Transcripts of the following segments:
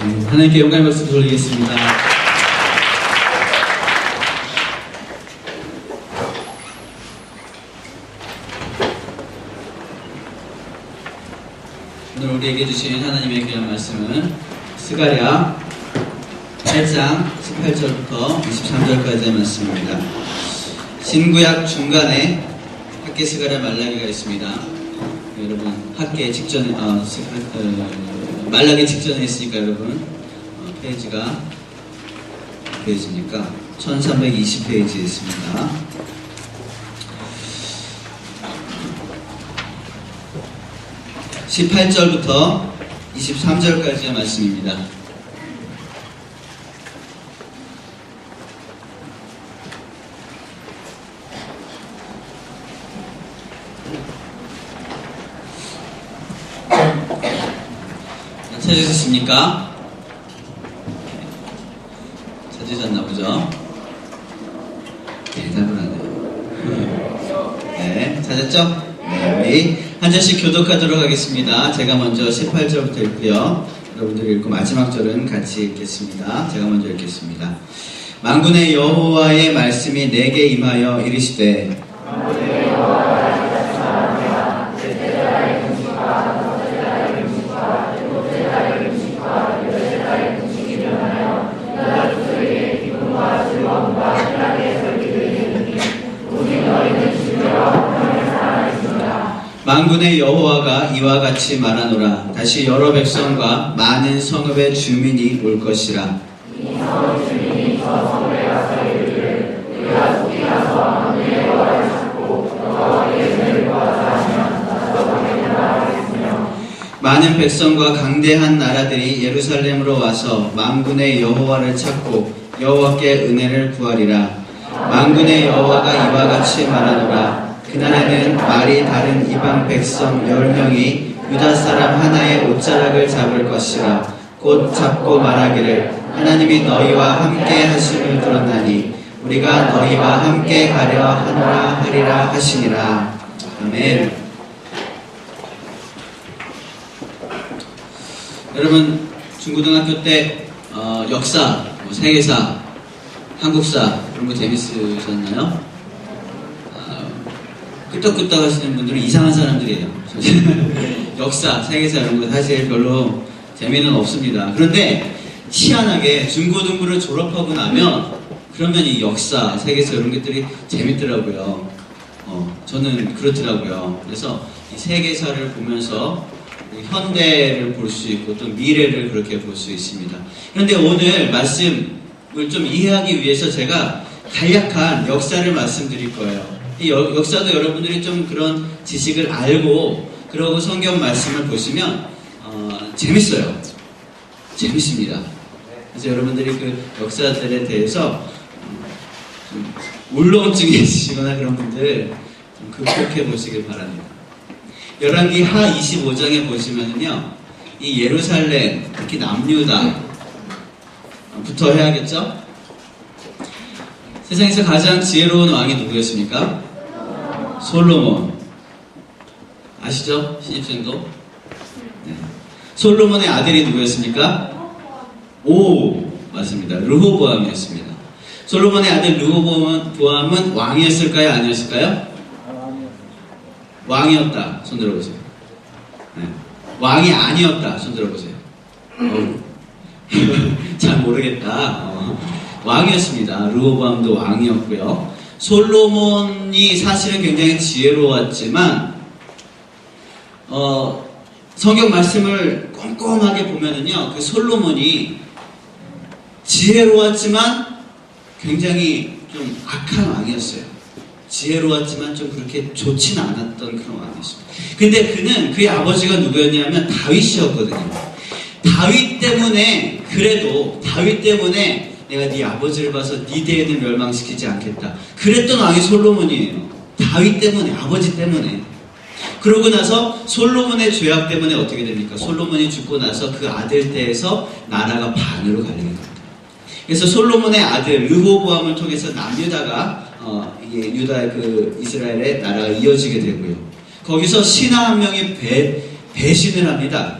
하나님께 영광의 박수 돌리겠습니다. 오늘 우리에게 주신 하나님의 귀한 말씀은 스가랴 8장 18절부터 23절까지의 말씀입니다. 신구약 중간에 학개 스가랴 말라기가 있습니다. 여러분 학개 직전에 말라기 직전에 있으니까 여러분 페이지가 몇 페이지입니까? 1320페이지에 있습니다. (18절부터) (23절까지의) 말씀입니다. 찾으셨습니까? 찾으셨나 보죠? 대답을 하네요. 네, 찾았죠? 네, 우리 한 절씩 교독하도록 하겠습니다. 제가 먼저 18절부터 읽고요. 여러분들이 읽고 마지막 절은 같이 읽겠습니다. 제가 먼저 읽겠습니다. 만군의 여호와의 말씀이 내게 임하여 이르시되 만군의 여호와가 이와 같이 말하노라. 다시 여러 백성과 많은 성읍의 주민이 올 것이라. 이 성읍 주민이 저 성읍에 가서 이르기를 우리가 속히 가서 만군의 여호와를 찾고 여호와의 은혜를 구하자 하면 나도 가겠노라 하겠으며 많은 백성과 강대한 나라들이 예루살렘으로 와서 만군의 여호와를 찾고 여호와께 은혜를 구하리라. 만군의 여호와가 이와 같이 말하노라. 그날에는 말이 다른 이방 백성 10명이 유다 사람 하나의 옷자락을 잡을 것이라. 곧 잡고 말하기를 하나님이 너희와 함께 하심을 들었나니 우리가 너희와 함께 가려 하노라 하리라 하시니라. 아멘. 여러분 중고등학교 때 역사, 세계사, 한국사 그런 거 재밌으셨나요? 끄떡끄떡 하시는 분들은 이상한 사람들이에요. 역사, 세계사 이런 거 사실 별로 재미는 없습니다. 그런데 희한하게 중고등부를 졸업하고 나면 그러면 이 역사, 세계사 이런 것들이 재밌더라고요. 저는 그렇더라고요. 그래서 이 세계사를 보면서 현대를 볼 수 있고 또 미래를 그렇게 볼 수 있습니다. 그런데 오늘 말씀을 좀 이해하기 위해서 제가 간략한 역사를 말씀드릴 거예요. 이 역사도 여러분들이 좀 그런 지식을 알고 그러고 성경 말씀을 보시면 재밌어요. 재밌습니다. 그래서 여러분들이 그 역사들에 대해서 좀 울렁증이 있으시거나 그런 분들 좀 극복해 보시길 바랍니다. 열왕기 하 25장에 보시면은요, 이 예루살렘, 특히 남유다부터 해야겠죠? 세상에서 가장 지혜로운 왕이 누구였습니까? 솔로몬. 아시죠? 신입생도? 네. 솔로몬의 아들이 누구였습니까? 오, 맞습니다. 르호보암이었습니다. 솔로몬의 아들 르호보암은 왕이었을까요? 아니었을까요? 왕이었다. 손 들어보세요. 네. 왕이 아니었다. 손 들어보세요. 잘 모르겠다. 왕이었습니다. 르호보암도 왕이었고요. 솔로몬이 사실은 굉장히 지혜로웠지만 성경 말씀을 꼼꼼하게 보면은요, 그 솔로몬이 지혜로웠지만 굉장히 좀 악한 왕이었어요. 지혜로웠지만 좀 그렇게 좋지는 않았던 그런 왕이었습니다. 근데 그의 아버지가 누구였냐면 다윗이었거든요. 다윗 때문에 내가 네 아버지를 봐서 네 대에는 멸망시키지 않겠다. 그랬던 왕이 솔로몬이에요. 다윗 때문에, 아버지 때문에. 그러고 나서 솔로몬의 죄악 때문에 어떻게 됩니까? 솔로몬이 죽고 나서 그 아들 때에서 나라가 반으로 갈리게 됩니다. 그래서 솔로몬의 아들 르호보암을 통해서 남유다가 이게 유다의 그 이스라엘의 나라가 이어지게 되고요. 거기서 신하 한 명이 배신을 합니다.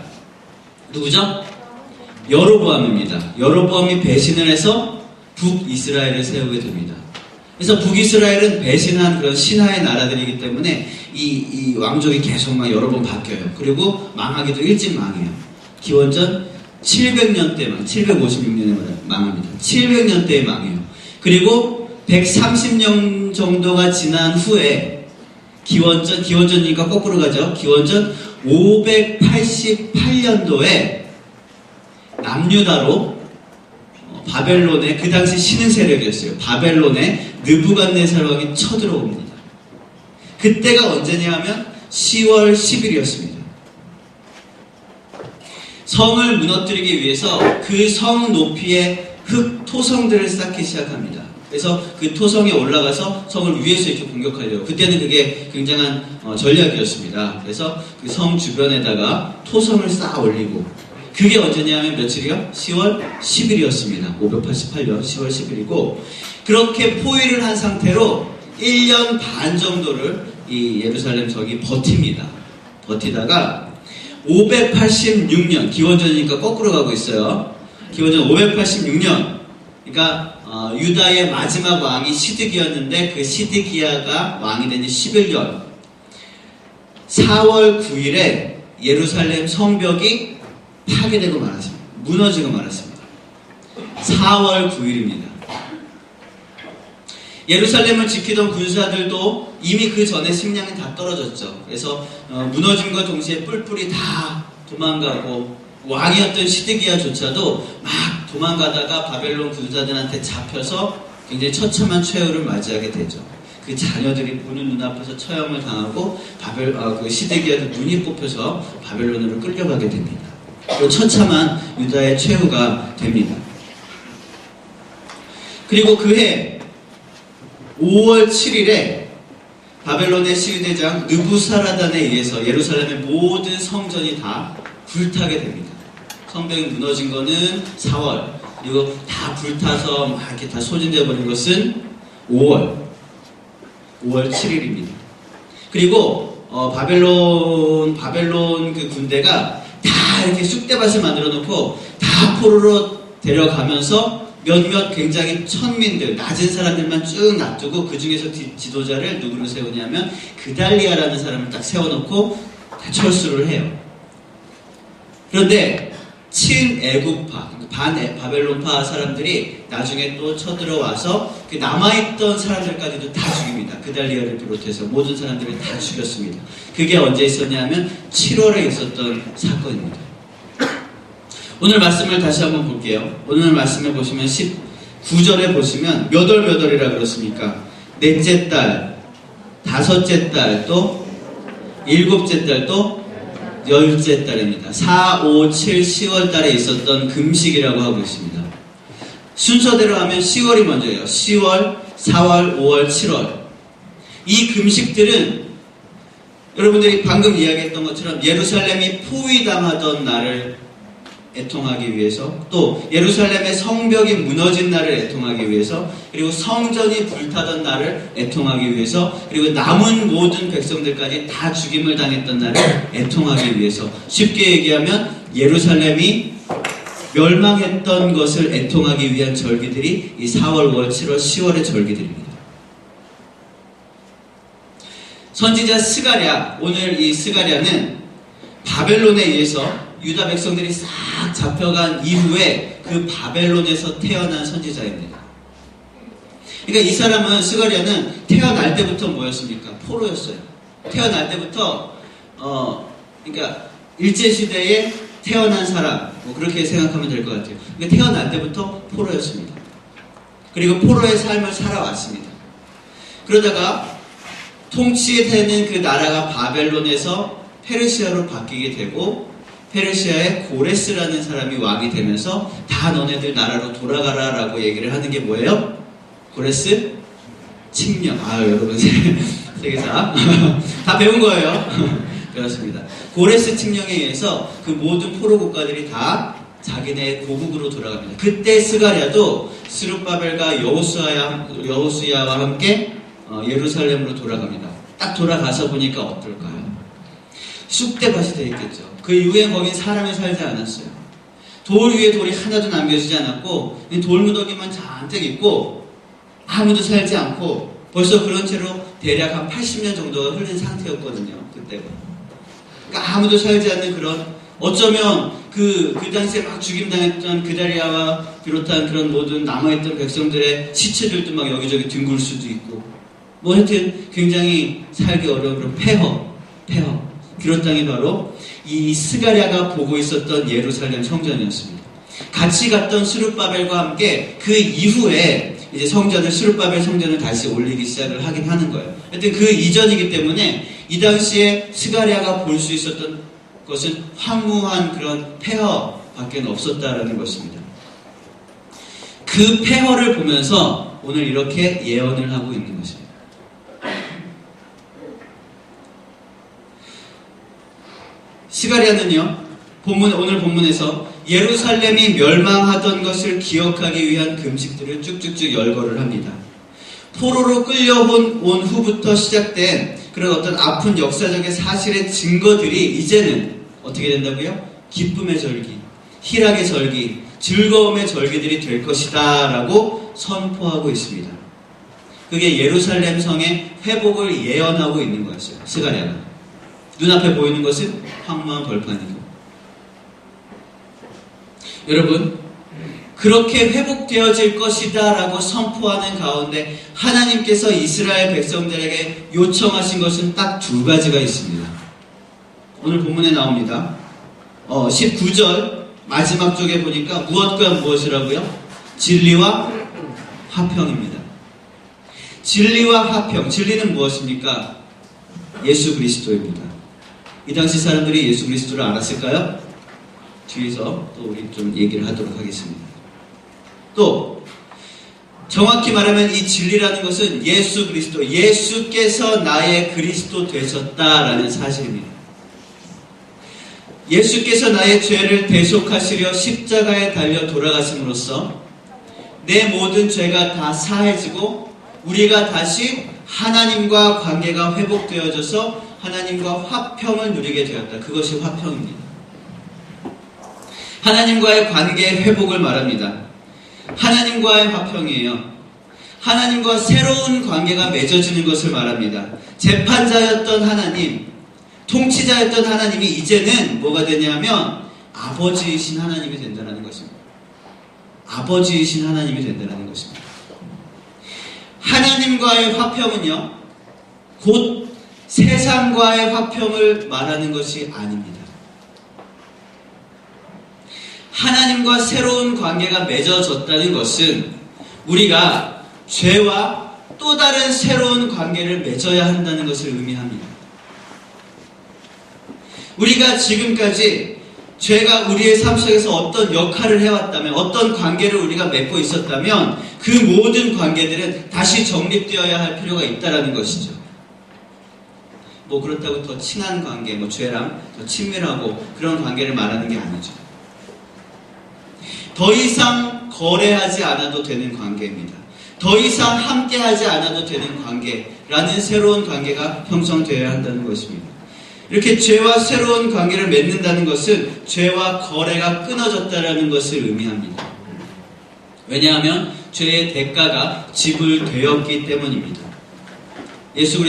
누구죠? 여로보암입니다. 여로보암이 배신을 해서 북이스라엘을 세우게 됩니다. 그래서 북이스라엘은 배신한 그런 신하의 나라들이기 때문에 이 왕족이 계속 막 여러 번 바뀌어요. 그리고 망하기도 일찍 망해요. 기원전 700년대 756년에 망합니다. 700년대에 망해요. 그리고 130년 정도가 지난 후에 기원전이니까 거꾸로 가죠. 기원전 588년도에 남유다로 바벨론의 그 당시 신흥 세력이었어요. 바벨론의 느부갓네살 왕이 쳐들어옵니다. 그때가 언제냐 하면 10월 10일이었습니다. 성을 무너뜨리기 위해서 그 성 높이의 토성들을 쌓기 시작합니다. 그래서 그 토성에 올라가서 성을 위에서 이렇게 공격하려고. 그때는 그게 굉장한 전략이었습니다. 그래서 그 성 주변에다가 토성을 쌓아 올리고, 그게 언제냐면 며칠이요? 10월 10일이었습니다. 588년 10월 10일이고, 그렇게 포위를 한 상태로 1년 반 정도를 이 예루살렘 성이 버팁니다. 버티다가 586년, 기원전이니까 거꾸로 가고 있어요. 기원전 586년, 그러니까 유다의 마지막 왕이 시드기였는데, 그 시드기야가 왕이 된 지 11년 4월 9일에 예루살렘 성벽이 파괴되고 말았습니다. 무너지고 말았습니다. 4월 9일입니다. 예루살렘을 지키던 군사들도 이미 그 전에 식량이 다 떨어졌죠. 그래서 무너짐과 동시에 뿔뿔이 다 도망가고, 왕이었던 시드기야조차도 막 도망가다가 바벨론 군사들한테 잡혀서 굉장히 처참한 최후를 맞이하게 되죠. 그 자녀들이 보는 눈앞에서 처형을 당하고 그 시드기야도 눈이 뽑혀서 바벨론으로 끌려가게 됩니다. 그 처참한 유다의 최후가 됩니다. 그리고 그해 5월 7일에 바벨론의 시위대장 느부사라단에 의해서 예루살렘의 모든 성전이 다 불타게 됩니다. 성벽이 무너진 거는 4월, 그리고 다 불타서 막 이렇게 다 소진되어 버린 것은 5월 7일입니다. 그리고 바벨론 그 군대가 다 이렇게 쑥대밭을 만들어 놓고 다 포로로 데려가면서 몇몇 굉장히 천민들, 낮은 사람들만 쭉 놔두고, 그 중에서 지도자를 누구를 세우냐면 그달리아라는 사람을 딱 세워놓고 다 철수를 해요. 그런데 친애국파, 바벨론파 사람들이 나중에 또 쳐들어와서 그 남아있던 사람들까지도 다 죽입니다. 그달리아를 비롯해서 모든 사람들을 다 죽였습니다. 그게 언제 있었냐면 7월에 있었던 사건입니다. 오늘 말씀을 다시 한번 볼게요. 오늘 말씀을 보시면 19절에 보시면 몇 월이라 그렇습니까? 넷째 달, 다섯째 달, 또 일곱째 달, 또 열째 달입니다. 4, 5, 7, 10월 달에 있었던 금식이라고 하고 있습니다. 순서대로 하면 10월이 먼저예요. 10월, 4월, 5월, 7월. 이 금식들은 여러분들이 방금 이야기했던 것처럼 예루살렘이 포위당하던 날을 애통하기 위해서, 또 예루살렘의 성벽이 무너진 날을 애통하기 위해서, 그리고 성전이 불타던 날을 애통하기 위해서, 그리고 남은 모든 백성들까지 다 죽임을 당했던 날을 애통하기 위해서, 쉽게 얘기하면 예루살렘이 멸망했던 것을 애통하기 위한 절기들이 이 4월, 5월, 7월, 10월의 절기들입니다. 선지자 스가랴, 오늘 이 스가랴는 바벨론에 의해서 유다 백성들이 싹 잡혀간 이후에 그 바벨론에서 태어난 선지자입니다. 그러니까 이 사람은, 스가랴는 태어날 때부터 뭐였습니까? 포로였어요. 태어날 때부터 그러니까 일제시대에 태어난 사람, 뭐 그렇게 생각하면 될 것 같아요. 그러니까 태어날 때부터 포로였습니다. 그리고 포로의 삶을 살아왔습니다. 그러다가 통치되는 그 나라가 바벨론에서 페르시아로 바뀌게 되고, 페르시아의 고레스라는 사람이 왕이 되면서 다 너네들 나라로 돌아가라 라고 얘기를 하는 게 뭐예요? 고레스 칙령. 여러분 세계사 다 배운 거예요. 그렇습니다. 고레스 칙령에 의해서 그 모든 포로 국가들이 다 자기네 고국으로 돌아갑니다. 그때 스가랴도 스룹바벨과 여호수아와 함께 예루살렘으로 돌아갑니다. 딱 돌아가서 보니까 어떨까요? 쑥대밭이 되어 있겠죠. 그 이후에 거긴 사람이 살지 않았어요. 돌 위에 돌이 하나도 남겨지지 않았고 돌무더기만 잔뜩 있고 아무도 살지 않고 벌써 그런 채로 대략 한 80년 정도가 흘린 상태였거든요. 그때가. 그러니까 아무도 살지 않는 그런, 어쩌면 그 당시에 막 죽임당했던 그다리아와 비롯한 그런 모든 남아있던 백성들의 시체들도 막 여기저기 뒹굴 수도 있고, 뭐 하여튼 굉장히 살기 어려운 그런 폐허. 그런 땅이 바로 이 스가랴가 보고 있었던 예루살렘 성전이었습니다. 같이 갔던 스룹바벨과 함께 그 이후에 이제 스룹바벨 성전을 다시 올리기 시작을 하긴 하는 거예요. 하여튼 그 이전이기 때문에 이 당시에 스가랴가 볼 수 있었던 것은 황무한 그런 폐허밖에 없었다라는 것입니다. 그 폐허를 보면서 오늘 이렇게 예언을 하고 있는 것입니다. 스가랴는요, 오늘 본문에서 예루살렘이 멸망하던 것을 기억하기 위한 금식들을 쭉쭉쭉 열거를 합니다. 포로로 끌려온 후부터 시작된 그런 어떤 아픈 역사적인 사실의 증거들이 이제는 어떻게 된다고요? 기쁨의 절기, 희락의 절기, 즐거움의 절기들이 될 것이다 라고 선포하고 있습니다. 그게 예루살렘 성의 회복을 예언하고 있는 거였어요. 스가랴가. 눈앞에 보이는 것은 황무한 벌판이고, 여러분, 그렇게 회복되어질 것이다 라고 선포하는 가운데 하나님께서 이스라엘 백성들에게 요청하신 것은 딱 두 가지가 있습니다. 오늘 본문에 나옵니다. 19절 마지막 쪽에 보니까 무엇과 무엇이라고요? 진리와 화평입니다. 진리와 화평. 진리는 무엇입니까? 예수 그리스도입니다. 이 당시 사람들이 예수 그리스도를 알았을까요? 뒤에서 또 우리 좀 얘기를 하도록 하겠습니다. 또 정확히 말하면 이 진리라는 것은 예수 그리스도, 예수께서 나의 그리스도 되셨다라는 사실입니다. 예수께서 나의 죄를 대속하시려 십자가에 달려 돌아가심으로써 내 모든 죄가 다 사해지고 우리가 다시 하나님과 관계가 회복되어져서 하나님과 화평을 누리게 되었다. 그것이 화평입니다. 하나님과의 관계의 회복을 말합니다. 하나님과의 화평이에요. 하나님과 새로운 관계가 맺어지는 것을 말합니다. 재판자였던 하나님, 통치자였던 하나님이 이제는 뭐가 되냐면 아버지이신 하나님이 된다는 것입니다. 아버지이신 하나님이 된다는 것입니다. 하나님과의 화평은요, 곧 세상과의 화평을 말하는 것이 아닙니다. 하나님과 새로운 관계가 맺어졌다는 것은 우리가 죄와 또 다른 새로운 관계를 맺어야 한다는 것을 의미합니다. 우리가 지금까지 죄가 우리의 삶 속에서 어떤 역할을 해왔다면, 어떤 관계를 우리가 맺고 있었다면 그 모든 관계들은 다시 정립되어야 할 필요가 있다는 것이죠. 뭐 그렇다고 더 친한 관계, 죄랑 더 친밀하고 그런 관계를 말하는 게 아니죠. 더 이상 거래하지 않아도 되는 관계입니다. 더 이상 함께하지 않아도 되는 관계라는 새로운 관계가 형성되어야 한다는 것입니다. 이렇게 죄와 새로운 관계를 맺는다는 것은 죄와 거래가 끊어졌다는 것을 의미합니다. 왜냐하면 죄의 대가가 지불되었기 때문입니다. 예수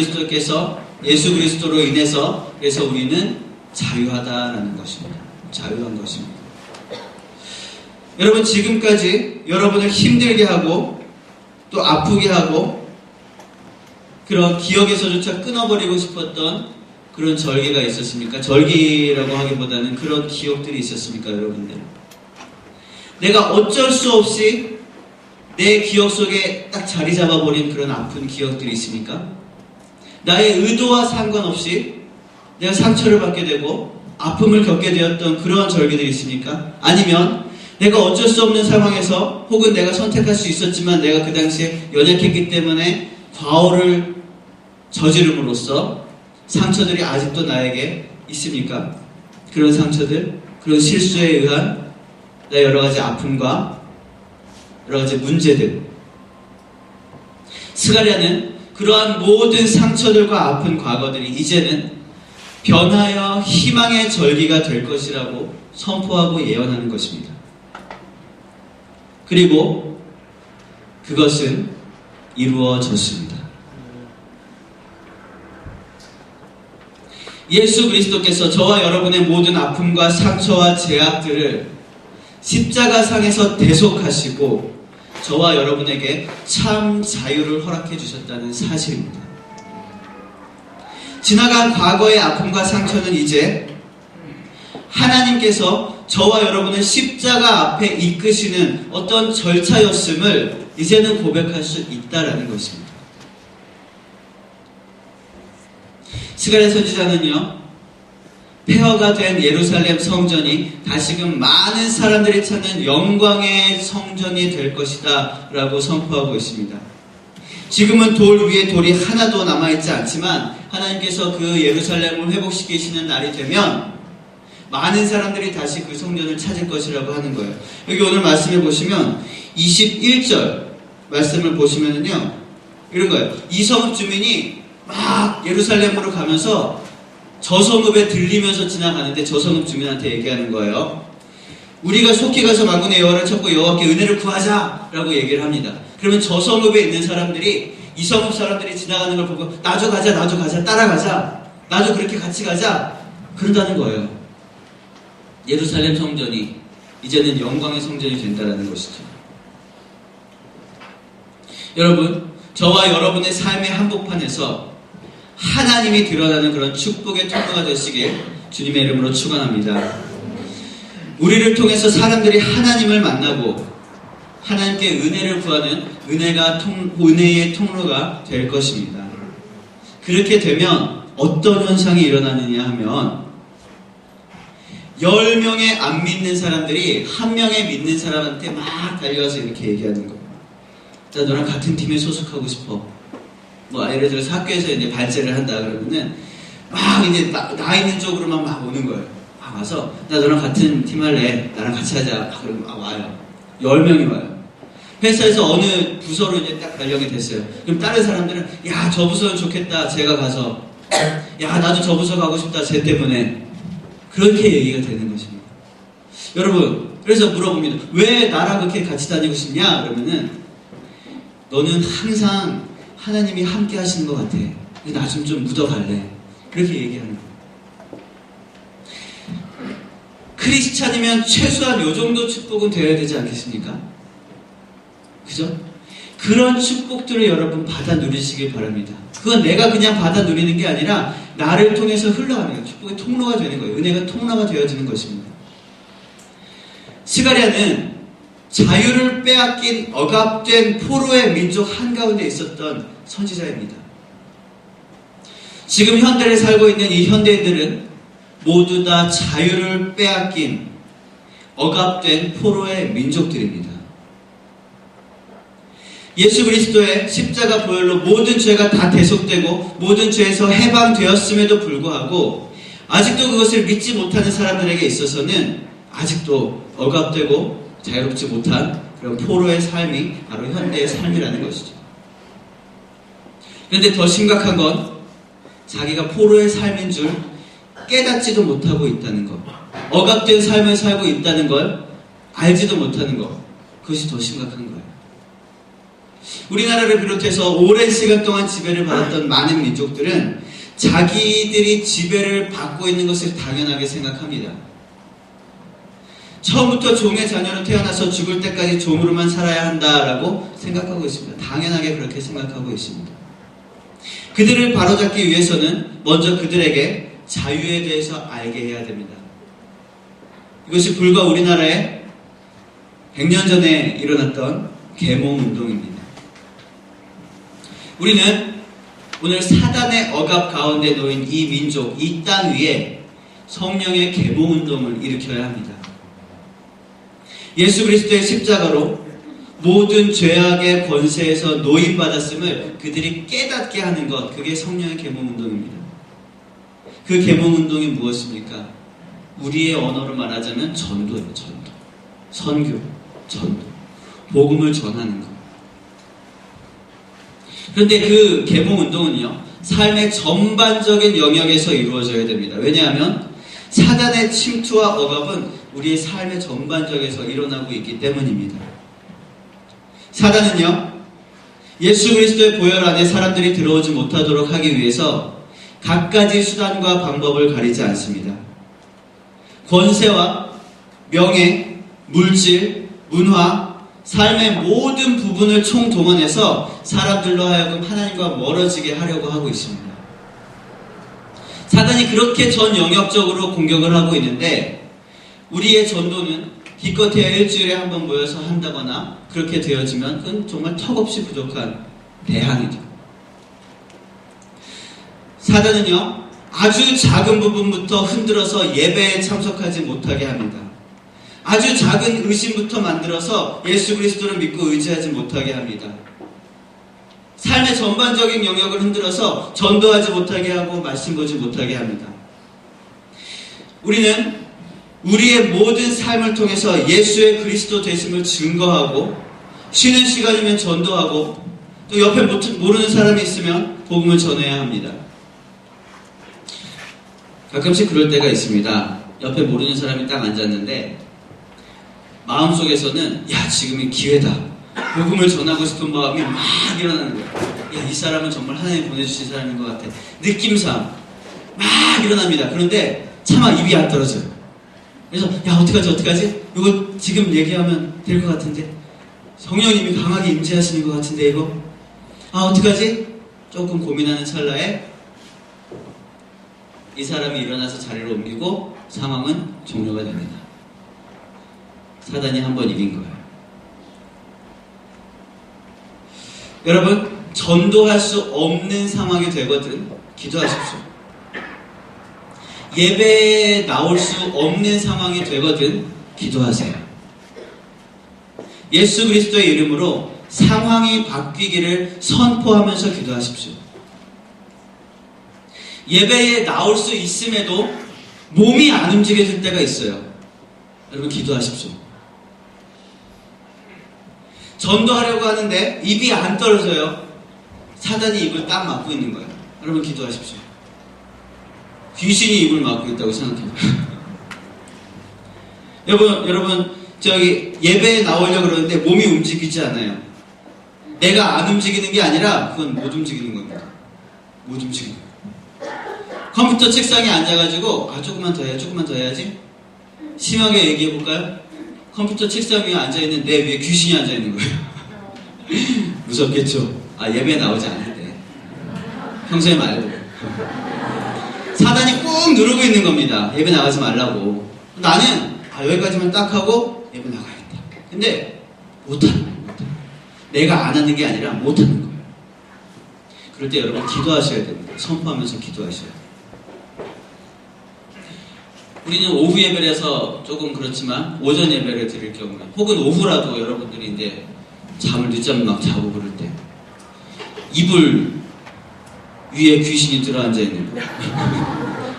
그리스도로 인해서 그래서 우리는 자유하다라는 것입니다. 자유한 것입니다. 여러분, 지금까지 여러분을 힘들게 하고 또 아프게 하고 그런 기억에서조차 끊어버리고 싶었던 그런 절기가 있었습니까? 절기라고 하기보다는 그런 기억들이 있었습니까, 여러분들? 내가 어쩔 수 없이 내 기억 속에 딱 자리 잡아버린 그런 아픈 기억들이 있습니까? 나의 의도와 상관없이 내가 상처를 받게 되고 아픔을 겪게 되었던 그런 절기들이 있습니까? 아니면 내가 어쩔 수 없는 상황에서 혹은 내가 선택할 수 있었지만 내가 그 당시에 연약했기 때문에 과오를 저지름으로써 상처들이 아직도 나에게 있습니까? 그런 상처들, 그런 실수에 의한 나의 여러 가지 아픔과 여러 가지 문제들. 스가랴는 그러한 모든 상처들과 아픈 과거들이 이제는 변하여 희망의 절기가 될 것이라고 선포하고 예언하는 것입니다. 그리고 그것은 이루어졌습니다. 예수 그리스도께서 저와 여러분의 모든 아픔과 상처와 제약들을 십자가상에서 대속하시고 저와 여러분에게 참 자유를 허락해 주셨다는 사실입니다. 지나간 과거의 아픔과 상처는 이제 하나님께서 저와 여러분을 십자가 앞에 이끄시는 어떤 절차였음을 이제는 고백할 수 있다라는 것입니다. 스가랴 선지자는요, 폐허가 된 예루살렘 성전이 다시금 많은 사람들이 찾는 영광의 성전이 될 것이다 라고 선포하고 있습니다. 지금은 돌 위에 돌이 하나도 남아있지 않지만 하나님께서 그 예루살렘을 회복시키시는 날이 되면 많은 사람들이 다시 그 성전을 찾을 것이라고 하는 거예요. 여기 오늘 말씀해 보시면 21절 말씀을 보시면은요, 이런 거예요. 이성읍 주민이 막 예루살렘으로 가면서 저 성읍에 들리면서 지나가는데 저 성읍 주민한테 얘기하는 거예요. 우리가 속히 가서 만군의 여호와를 찾고 여호와께 은혜를 구하자라고 얘기를 합니다. 그러면 저 성읍에 있는 사람들이 이 성읍 사람들이 지나가는 걸 보고 나도 가자 따라가자, 나도 그렇게 같이 가자 그런다는 거예요. 예루살렘 성전이 이제는 영광의 성전이 된다는 것이죠. 여러분, 저와 여러분의 삶의 한복판에서 하나님이 드러나는 그런 축복의 통로가 되시길 주님의 이름으로 축원합니다. 우리를 통해서 사람들이 하나님을 만나고 하나님께 은혜를 구하는 은혜의 통로가 될 것입니다. 그렇게 되면 어떤 현상이 일어나느냐 하면 10명의 안 믿는 사람들이 한 명의 믿는 사람한테 막 달려와서 이렇게 얘기하는 거예요. 나 너랑 같은 팀에 소속하고 싶어. 뭐 예를 들어서 학교에서 이제 발제를 한다 그러면은 막 이제 나 있는 쪽으로만 막 오는 거예요. 막 와서 나 너랑 같은 팀 할래. 나랑 같이 하자. 그러면 와요. 10명이 와요. 회사에서 어느 부서로 이제 딱 발령이 됐어요. 그럼 다른 사람들은 야, 저 부서는 좋겠다. 제가 가서 야, 나도 저 부서 가고 싶다. 쟤 때문에. 그렇게 얘기가 되는 것입니다. 여러분, 그래서 물어봅니다. 왜 나랑 그렇게 같이 다니고 싶냐? 그러면은 너는 항상 하나님이 함께 하시는 것 같아. 나 좀 묻어갈래. 그렇게 얘기하는 거예요. 크리스찬이면 최소한 요 정도 축복은 되어야 되지 않겠습니까? 그죠? 그런 축복들을 여러분 받아 누리시길 바랍니다. 그건 내가 그냥 받아 누리는 게 아니라 나를 통해서 흘러가는 거예요. 축복의 통로가 되는 거예요. 은혜가 통로가 되어지는 것입니다. 스가랴는 자유를 빼앗긴 억압된 포로의 민족 한가운데 있었던 선지자입니다. 지금 현대를 살고 있는 이 현대인들은 모두 다 자유를 빼앗긴 억압된 포로의 민족들입니다. 예수 그리스도의 십자가 보혈로 모든 죄가 다 대속되고 모든 죄에서 해방되었음에도 불구하고 아직도 그것을 믿지 못하는 사람들에게 있어서는 아직도 억압되고 자유롭지 못한 그런 포로의 삶이 바로 현대의 삶이라는 것이죠. 그런데 더 심각한 건 자기가 포로의 삶인 줄 깨닫지도 못하고 있다는 것, 억압된 삶을 살고 있다는 걸 알지도 못하는 것, 그것이 더 심각한 거예요. 우리나라를 비롯해서 오랜 시간 동안 지배를 받았던 많은 민족들은 자기들이 지배를 받고 있는 것을 당연하게 생각합니다. 처음부터 종의 자녀로 태어나서 죽을 때까지 종으로만 살아야 한다라고 생각하고 있습니다. 당연하게 그렇게 생각하고 있습니다. 그들을 바로잡기 위해서는 먼저 그들에게 자유에 대해서 알게 해야 됩니다. 이것이 불과 우리나라에 100년 전에 일어났던 계몽운동입니다. 우리는 오늘 사단의 억압 가운데 놓인 이 민족, 이 땅 위에 성령의 계몽운동을 일으켜야 합니다. 예수 그리스도의 십자가로 모든 죄악의 권세에서 노임받았음을 그들이 깨닫게 하는 것, 그게 성령의 계몽운동입니다. 그 계몽운동이 무엇입니까? 우리의 언어로 말하자면 전도예요. 전도. 선교, 전도. 복음을 전하는 것. 그런데 그 계몽운동은요, 삶의 전반적인 영역에서 이루어져야 됩니다. 왜냐하면 사단의 침투와 억압은 우리의 삶의 전반적에서 일어나고 있기 때문입니다. 사단은요, 예수 그리스도의 보혈 안에 사람들이 들어오지 못하도록 하기 위해서 갖가지 수단과 방법을 가리지 않습니다. 권세와 명예, 물질, 문화, 삶의 모든 부분을 총동원해서 사람들로 하여금 하나님과 멀어지게 하려고 하고 있습니다. 사단이 그렇게 전 영역적으로 공격을 하고 있는데, 우리의 전도는 기껏해야 일주일에 한 번 모여서 한다거나 그렇게 되어지면 그건 정말 턱없이 부족한 대항이죠. 사단은요, 아주 작은 부분부터 흔들어서 예배에 참석하지 못하게 합니다. 아주 작은 의심부터 만들어서 예수 그리스도를 믿고 의지하지 못하게 합니다. 삶의 전반적인 영역을 흔들어서 전도하지 못하게 하고 말씀 보지 못하게 합니다. 우리는 우리의 모든 삶을 통해서 예수의 그리스도 되심을 증거하고, 쉬는 시간이면 전도하고, 또 옆에 모르는 사람이 있으면 복음을 전해야 합니다. 가끔씩 그럴 때가 있습니다. 옆에 모르는 사람이 딱 앉았는데 마음속에서는 야, 지금이 기회다, 복음을 전하고 싶은 마음이 막 일어나는 거예요. 야, 이 사람은 정말 하나님 보내주신 사람인 것 같아. 느낌상 막 일어납니다. 그런데 차마 입이 안 떨어져요. 그래서 야, 어떡하지? 이거 지금 얘기하면 될 것 같은데, 성령님이 강하게 임재하시는 것 같은데 이거 어떡하지? 조금 고민하는 찰나에 이 사람이 일어나서 자리를 옮기고 상황은 종료가 됩니다. 사단이 한 번 이긴 거예요. 여러분, 전도할 수 없는 상황이 되거든 기도하십시오. 예배에 나올 수 없는 상황이 되거든 기도하세요. 예수 그리스도의 이름으로 상황이 바뀌기를 선포하면서 기도하십시오. 예배에 나올 수 있음에도 몸이 안 움직여질 때가 있어요. 여러분, 기도하십시오. 전도하려고 하는데 입이 안 떨어져요. 사단이 입을 딱 막고 있는 거예요. 여러분, 기도하십시오. 귀신이 입을 막고 있다고 생각해요. 여러분, 저기 예배에 나오려고 그러는데 몸이 움직이지 않아요. 내가 안 움직이는 게 아니라 그건 못 움직이는 겁니다. 못 움직이는 거예요. 컴퓨터 책상에 앉아가지고 조금만 더 해야지. 심하게 얘기해볼까요? 컴퓨터 책상 위에 앉아있는 내 위에 귀신이 앉아있는 거예요. 무섭겠죠? 예배에 나오지 않는데 평소에 말고 사단이 꾹 누르고 있는 겁니다. 예배 나가지 말라고. 나는 여기까지만 딱 하고 예배 나가야겠다. 근데 못하는 거예요. 내가 안 하는 게 아니라 못하는 거예요. 그럴 때 여러분 기도하셔야 됩니다. 선포하면서 기도하셔야 돼요. 우리는 오후 예배를 해서 조금 그렇지만 오전 예배를 드릴 경우에, 혹은 오후라도 여러분들이 이제 잠을 늦잠 막 자고 그럴 때 이불 위에 귀신이 들어앉아 있는 거예요.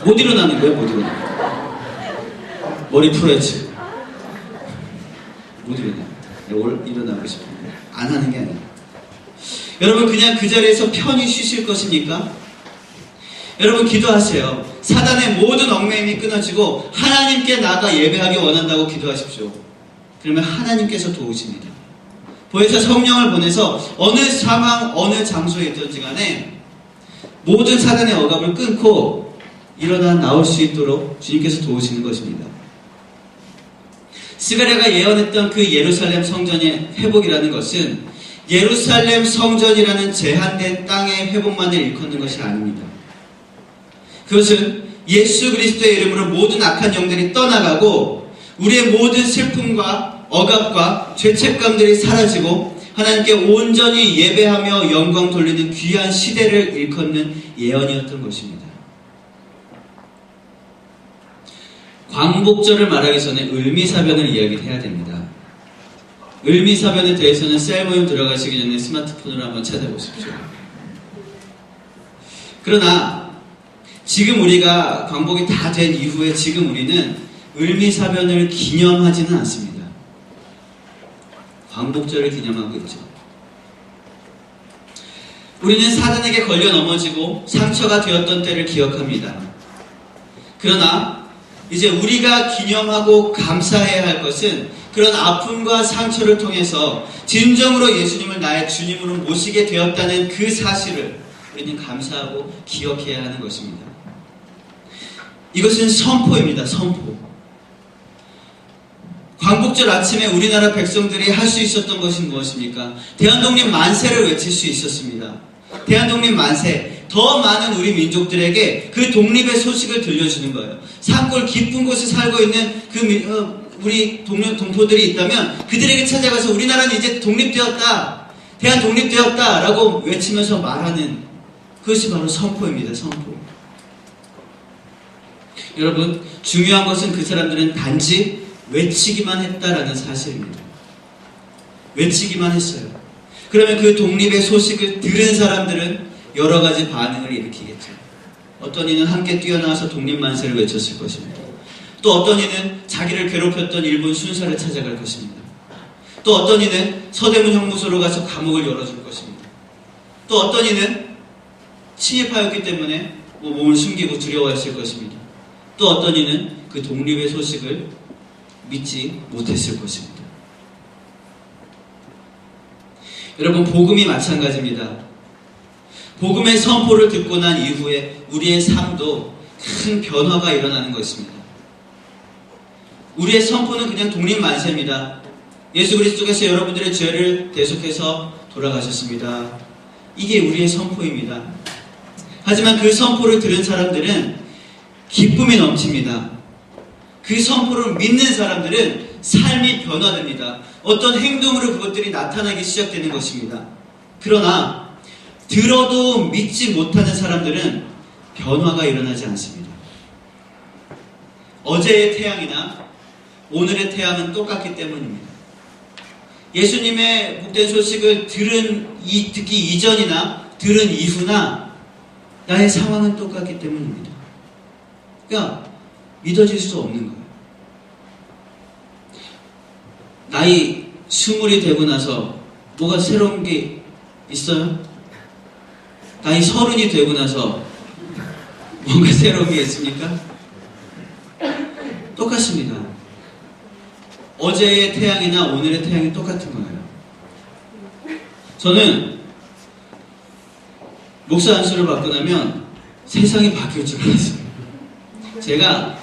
못 일어나는 거예요. 못 일어나는 거예요. 머리 풀어야지. 못 일어나요. 일어나고 싶은데 안 하는 게 아니에요. 여러분, 그냥 그 자리에서 편히 쉬실 것입니까? 여러분, 기도하세요. 사단의 모든 얽매임이 끊어지고 하나님께 나가 예배하기 원한다고 기도하십시오. 그러면 하나님께서 도우십니다. 보혜사 성령을 보내서 어느 상황, 어느 장소에 있든지 간에 모든 사단의 억압을 끊고 일어나 나올 수 있도록 주님께서 도우시는 것입니다. 스가랴가 예언했던 그 예루살렘 성전의 회복이라는 것은 예루살렘 성전이라는 제한된 땅의 회복만을 일컫는 것이 아닙니다. 그것은 예수 그리스도의 이름으로 모든 악한 영들이 떠나가고 우리의 모든 슬픔과 억압과 죄책감들이 사라지고 하나님께 온전히 예배하며 영광 돌리는 귀한 시대를 일컫는 예언이었던 것입니다. 광복절을 말하기 전에 을미사변을 이야기해야 됩니다. 을미사변에 대해서는 셀 모임 들어가시기 전에 스마트폰으로 한번 찾아보십시오. 그러나 지금 우리가 광복이 다 된 이후에 지금 우리는 을미사변을 기념하지는 않습니다. 광복절을 기념하고 있죠. 우리는 사단에게 걸려 넘어지고 상처가 되었던 때를 기억합니다. 그러나 이제 우리가 기념하고 감사해야 할 것은 그런 아픔과 상처를 통해서 진정으로 예수님을 나의 주님으로 모시게 되었다는 그 사실을 우리는 감사하고 기억해야 하는 것입니다. 이것은 선포입니다. 선포. 광복절 아침에 우리나라 백성들이 할 수 있었던 것은 무엇입니까? 대한독립 만세를 외칠 수 있었습니다. 대한독립 만세. 더 많은 우리 민족들에게 그 독립의 소식을 들려주는 거예요. 산골 깊은 곳에 살고 있는 우리 동포들이 있다면 그들에게 찾아가서 우리나라는 이제 독립되었다. 대한 독립되었다. 라고 외치면서 말하는 그것이 바로 선포입니다. 선포. 여러분, 중요한 것은 그 사람들은 단지 외치기만 했다라는 사실입니다. 외치기만 했어요. 그러면 그 독립의 소식을 들은 사람들은 여러 가지 반응을 일으키겠죠. 어떤 이는 함께 뛰어나와서 독립만세를 외쳤을 것입니다. 또 어떤 이는 자기를 괴롭혔던 일본 순사를 찾아갈 것입니다. 또 어떤 이는 서대문 형무소로 가서 감옥을 열어줄 것입니다. 또 어떤 이는 침입하였기 때문에 몸을 숨기고 두려워했을 것입니다. 또 어떤 이는 그 독립의 소식을 믿지 못했을 것입니다. 여러분, 복음이 마찬가지입니다. 복음의 선포를 듣고 난 이후에 우리의 삶도 큰 변화가 일어나는 것입니다. 우리의 선포는 그냥 독립만세입니다. 예수 그리스도께서 여러분들의 죄를 대속해서 돌아가셨습니다. 이게 우리의 선포입니다. 하지만 그 선포를 들은 사람들은 기쁨이 넘칩니다. 그 선포를 믿는 사람들은 삶이 변화됩니다. 어떤 행동으로 그것들이 나타나기 시작되는 것입니다. 그러나 들어도 믿지 못하는 사람들은 변화가 일어나지 않습니다. 어제의 태양이나 오늘의 태양은 똑같기 때문입니다. 예수님의 복된 소식을 듣기 이전이나 들은 이후나 나의 상황은 똑같기 때문입니다. 그러니까 믿어질 수 없는 거예요. 나이 20이 되고 나서 뭐가 새로운 게 있어요? 나이 30이 되고 나서 뭔가 새로운 게 있습니까? 똑같습니다. 어제의 태양이나 오늘의 태양이 똑같은 거예요. 저는 목사 안수를 받고 나면 세상이 바뀔 줄 알았어요. 제가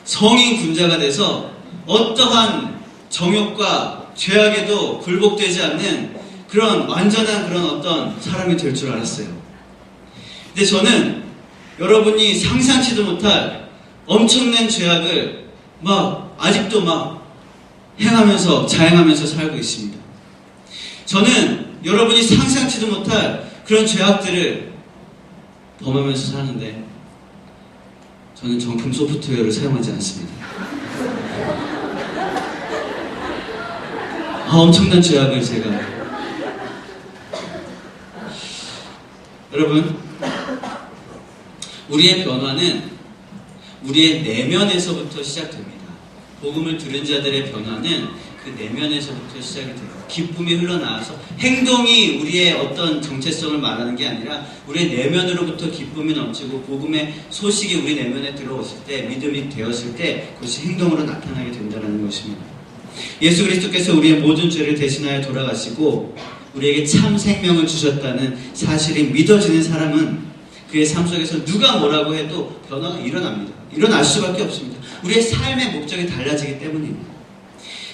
성인 군자가 돼서 어떠한 정욕과 죄악에도 굴복되지 않는 그런 완전한 그런 어떤 사람이 될 줄 알았어요. 근데 저는 여러분이 상상치도 못할 엄청난 죄악을 아직도 행하면서 자행하면서 살고 있습니다. 저는 여러분이 상상치도 못할 그런 죄악들을 범하면서 사는데 저는 정품 소프트웨어를 사용하지 않습니다. 엄청난 죄악을 제가. 여러분, 우리의 변화는 우리의 내면에서부터 시작됩니다. 복음을 들은 자들의 변화는 그 내면에서부터 시작이 돼요. 기쁨이 흘러나와서 행동이 우리의 어떤 정체성을 말하는 게 아니라 우리의 내면으로부터 기쁨이 넘치고 복음의 소식이 우리 내면에 들어왔을 때, 믿음이 되었을 때 그것이 행동으로 나타나게 된다는 것입니다. 예수 그리스도께서 우리의 모든 죄를 대신하여 돌아가시고 우리에게 참 생명을 주셨다는 사실이 믿어지는 사람은 그의 삶 속에서 누가 뭐라고 해도 변화가 일어납니다. 일어날 수밖에 없습니다. 우리의 삶의 목적이 달라지기 때문입니다.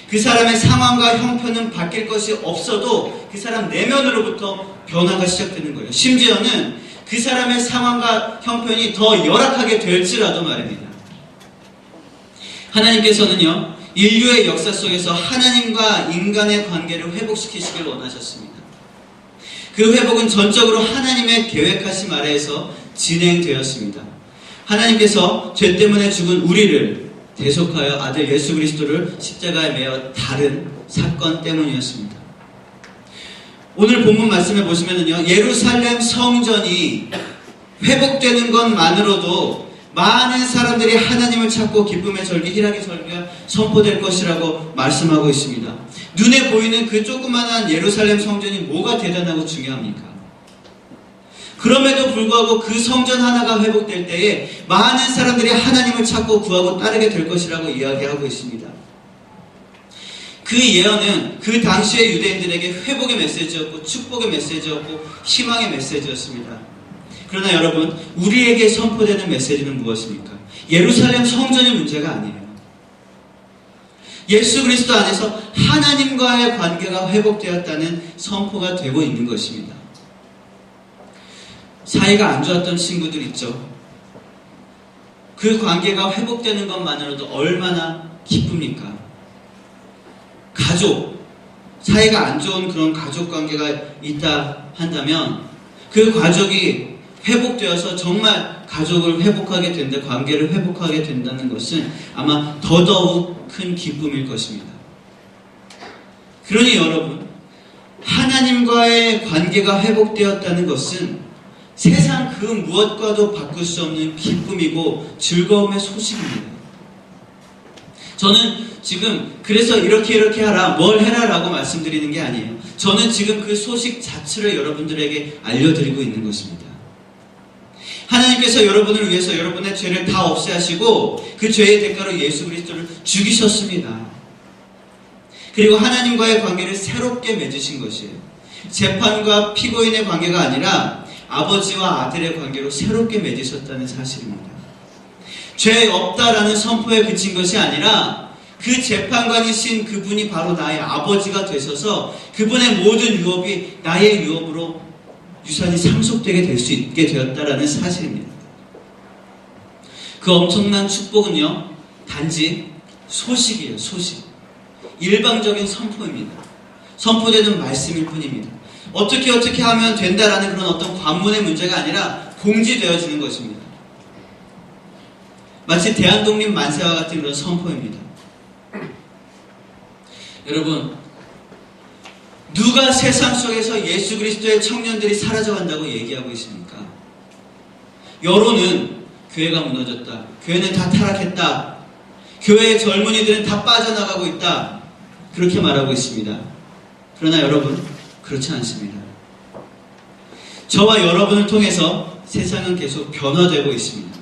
그 사람의 상황과 형편은 바뀔 것이 없어도 그 사람 내면으로부터 변화가 시작되는 거예요. 심지어는 그 사람의 상황과 형편이 더 열악하게 될지라도 말입니다. 하나님께서는요, 인류의 역사 속에서 하나님과 인간의 관계를 회복시키시길 원하셨습니다. 그 회복은 전적으로 하나님의 계획하심 아래에서 진행되었습니다. 하나님께서 죄 때문에 죽은 우리를 대속하여 아들 예수 그리스도를 십자가에 매어 다른 사건 때문이었습니다. 오늘 본문 말씀에 보시면은요, 예루살렘 성전이 회복되는 것만으로도 많은 사람들이 하나님을 찾고 기쁨의 절기, 희락의 절기가 선포될 것이라고 말씀하고 있습니다. 눈에 보이는 그 조그만한 예루살렘 성전이 뭐가 대단하고 중요합니까? 그럼에도 불구하고 그 성전 하나가 회복될 때에 많은 사람들이 하나님을 찾고 구하고 따르게 될 것이라고 이야기하고 있습니다. 그 예언은 그 당시의 유대인들에게 회복의 메시지였고 축복의 메시지였고 희망의 메시지였습니다. 그러나 여러분, 우리에게 선포되는 메시지는 무엇입니까? 예루살렘 성전의 문제가 아니에요. 예수 그리스도 안에서 하나님과의 관계가 회복되었다는 선포가 되고 있는 것입니다. 사이가 안 좋았던 친구들 있죠. 그 관계가 회복되는 것만으로도 얼마나 기쁩니까? 가족, 사이가 안 좋은 그런 가족 관계가 있다 한다면 그 가족이 회복되어서 정말 가족을 회복하게 된다, 관계를 회복하게 된다는 것은 아마 더더욱 큰 기쁨일 것입니다. 그러니 여러분, 하나님과의 관계가 회복되었다는 것은 세상 그 무엇과도 바꿀 수 없는 기쁨이고 즐거움의 소식입니다. 저는 지금 그래서 이렇게 하라, 뭘 해라 라고 말씀드리는 게 아니에요. 저는 지금 그 소식 자체를 여러분들에게 알려드리고 있는 것입니다. 하나님께서 여러분을 위해서 여러분의 죄를 다 없애하시고 그 죄의 대가로 예수 그리스도를 죽이셨습니다. 그리고 하나님과의 관계를 새롭게 맺으신 것이에요. 재판과 피고인의 관계가 아니라 아버지와 아들의 관계로 새롭게 맺으셨다는 사실입니다. 죄 없다라는 선포에 그친 것이 아니라 그 재판관이신 그분이 바로 나의 아버지가 되셔서 그분의 모든 유업이 나의 유업으로 유산이 상속되게 될 수 있게 되었다라는 사실입니다. 그 엄청난 축복은요, 단지 소식이에요. 소식. 일방적인 선포입니다. 선포되는 말씀일 뿐입니다. 어떻게 하면 된다라는 그런 어떤 관문의 문제가 아니라 공지되어지는 것입니다. 마치 대한독립 만세와 같은 그런 선포입니다. 여러분, 누가 세상 속에서 예수 그리스도의 청년들이 사라져간다고 얘기하고 있습니까? 여론은 교회가 무너졌다. 교회는 다 타락했다. 교회의 젊은이들은 다 빠져나가고 있다. 그렇게 말하고 있습니다. 그러나 여러분, 그렇지 않습니다. 저와 여러분을 통해서 세상은 계속 변화되고 있습니다.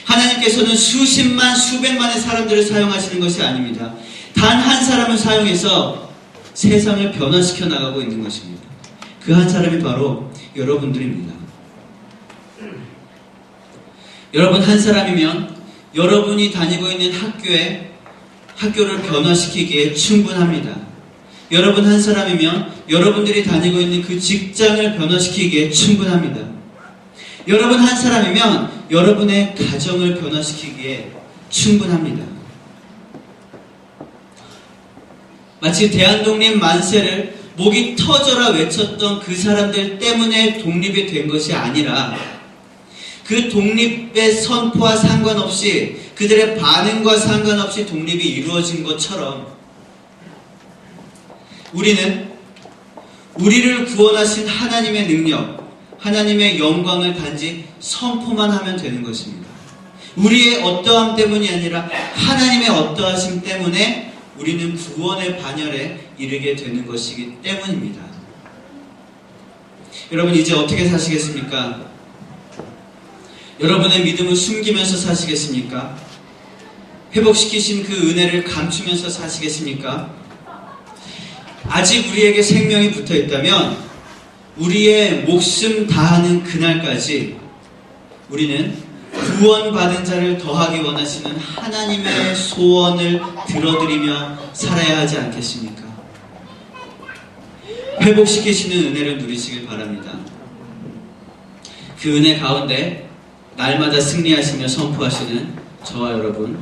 하나님께서는 수십만, 수백만의 사람들을 사용하시는 것이 아닙니다. 단 한 사람을 사용해서 세상을 변화시켜 나가고 있는 것입니다. 그 한 사람이 바로 여러분들입니다. 여러분 한 사람이면 여러분이 다니고 있는 학교를 변화시키기에 충분합니다. 여러분 한 사람이면 여러분들이 다니고 있는 그 직장을 변화시키기에 충분합니다. 여러분 한 사람이면 여러분의 가정을 변화시키기에 충분합니다. 마치 대한독립 만세를 목이 터져라 외쳤던 그 사람들 때문에 독립이 된 것이 아니라 그 독립의 선포와 상관없이 그들의 반응과 상관없이 독립이 이루어진 것처럼 우리는 우리를 구원하신 하나님의 능력, 하나님의 영광을 단지 선포만 하면 되는 것입니다. 우리의 어떠함 때문이 아니라 하나님의 어떠하심 때문에 우리는 구원의 반열에 이르게 되는 것이기 때문입니다. 여러분 이제 어떻게 사시겠습니까? 여러분의 믿음을 숨기면서 사시겠습니까? 회복시키신 그 은혜를 감추면서 사시겠습니까? 아직 우리에게 생명이 붙어 있다면 우리의 목숨 다하는 그날까지 우리는 구원받은 자를 더하기 원하시는 하나님의 소원을 들어드리며 살아야 하지 않겠습니까? 회복시키시는 은혜를 누리시길 바랍니다. 그 은혜 가운데 날마다 승리하시며 선포하시는 저와 여러분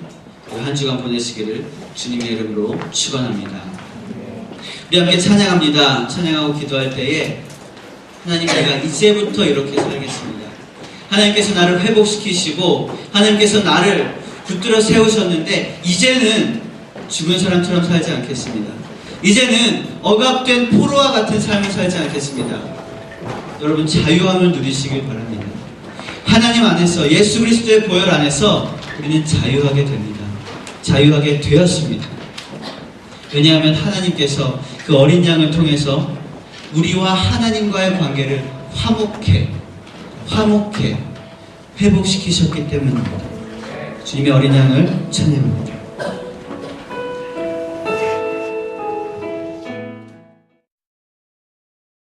한 주간 보내시기를 주님의 이름으로 축원합니다. 우리 함께 찬양합니다. 찬양하고 기도할 때에 하나님, 내가 이제부터 이렇게 살겠습니다. 하나님께서 나를 회복시키시고 하나님께서 나를 붙들어 세우셨는데 이제는 죽은 사람처럼 살지 않겠습니다. 이제는 억압된 포로와 같은 삶을 살지 않겠습니다. 여러분 자유함을 누리시길 바랍니다. 하나님 안에서, 예수 그리스도의 보혈 안에서 우리는 자유하게 됩니다. 자유하게 되었습니다. 왜냐하면 하나님께서 그 어린 양을 통해서 우리와 하나님과의 관계를 화목해 회복시키셨기 때문입니다. 주님의 어린 양을 찬양합니다.